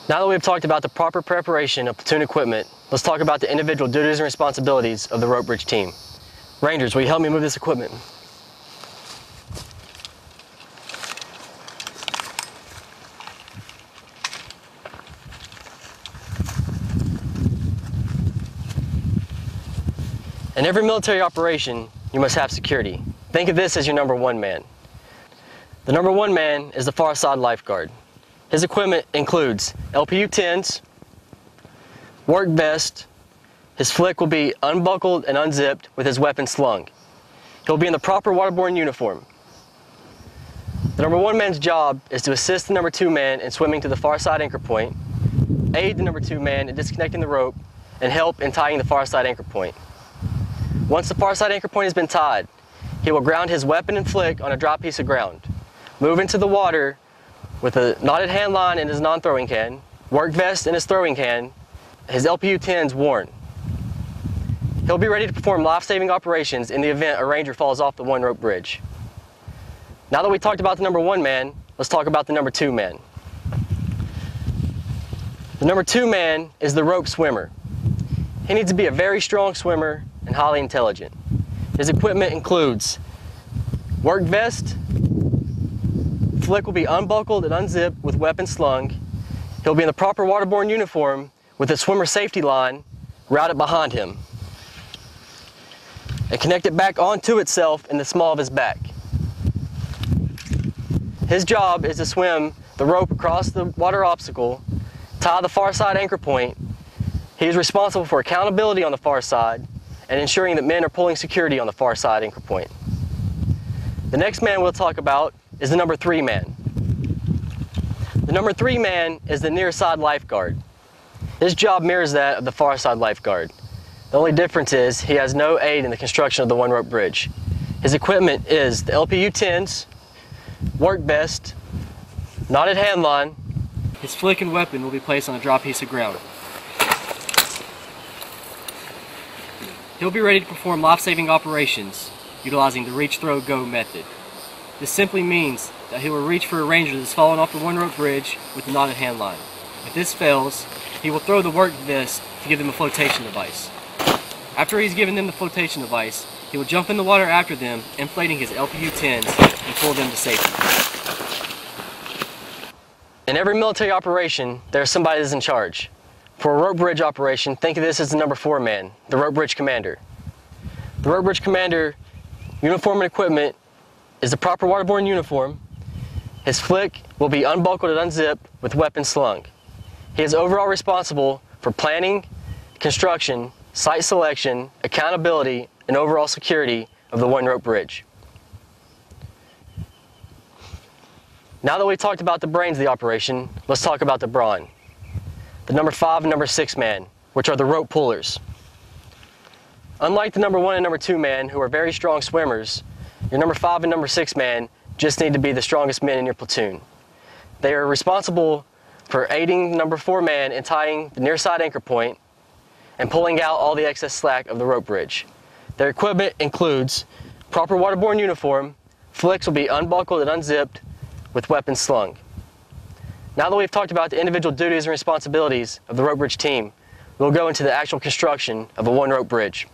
Now that we've talked about the proper preparation of platoon equipment, let's talk about the individual duties and responsibilities of the rope bridge team. Rangers, will you help me move this equipment? In every military operation, you must have security. Think of this as your number one man. The number one man is the far side lifeguard. His equipment includes LPU-10s, work vest. His flick will be unbuckled and unzipped with his weapon slung. He'll be in the proper waterborne uniform. The number one man's job is to assist the number two man in swimming to the far side anchor point, aid the number two man in disconnecting the rope, and help in tying the far side anchor point. Once the far side anchor point has been tied, he will ground his weapon and flick on a dry piece of ground, move into the water with a knotted hand line in his non-throwing can, work vest in his throwing can, his LPU-10s worn. He'll be ready to perform life-saving operations in the event a ranger falls off the one rope bridge. Now that we talked about the number one man, let's talk about the number two man. The number two man is the rope swimmer. He needs to be a very strong swimmer and highly intelligent. His equipment includes work vest, flick will be unbuckled and unzipped with weapon slung. He'll be in the proper waterborne uniform with a swimmer safety line routed behind him and connect it back onto itself in the small of his back. His job is to swim the rope across the water obstacle, tie the far side anchor point. He is responsible for accountability on the far side and ensuring that men are pulling security on the far side anchor point. The next man we'll talk about is the number three man. The number three man is the near side lifeguard. His job mirrors that of the far side lifeguard. The only difference is he has no aid in the construction of the one rope bridge. His equipment is the LPU-10s, work vest, knotted hand line. His flick and weapon will be placed on a dry piece of ground. He'll be ready to perform life-saving operations utilizing the reach, throw, go method. This simply means that he will reach for a ranger that's fallen off the one rope bridge with the knotted hand line. If this fails, he will throw the work vest to give them a flotation device. After he's given them the flotation device, he will jump in the water after them, inflating his LPU-10s and pull them to safety. In every military operation, there's somebody that's in charge. For a rope bridge operation, think of this as the number four man, the rope bridge commander. The rope bridge commander uniform and equipment is the proper waterborne uniform. His flick will be unbuckled and unzipped with weapon slung. He is overall responsible for planning, construction, site selection, accountability, and overall security of the one rope bridge. Now that we've talked about the brains of the operation, let's talk about the brawn. The number 5 and number 6 man, which are the rope pullers. Unlike the number 1 and number 2 man, who are very strong swimmers, your number 5 and number 6 man just need to be the strongest men in your platoon. They are responsible for aiding the number 4 man in tying the near side anchor point and pulling out all the excess slack of the rope bridge. Their equipment includes proper waterborne uniform, flicks will be unbuckled and unzipped with weapons slung. Now that we've talked about the individual duties and responsibilities of the rope bridge team, we'll go into the actual construction of a one rope bridge.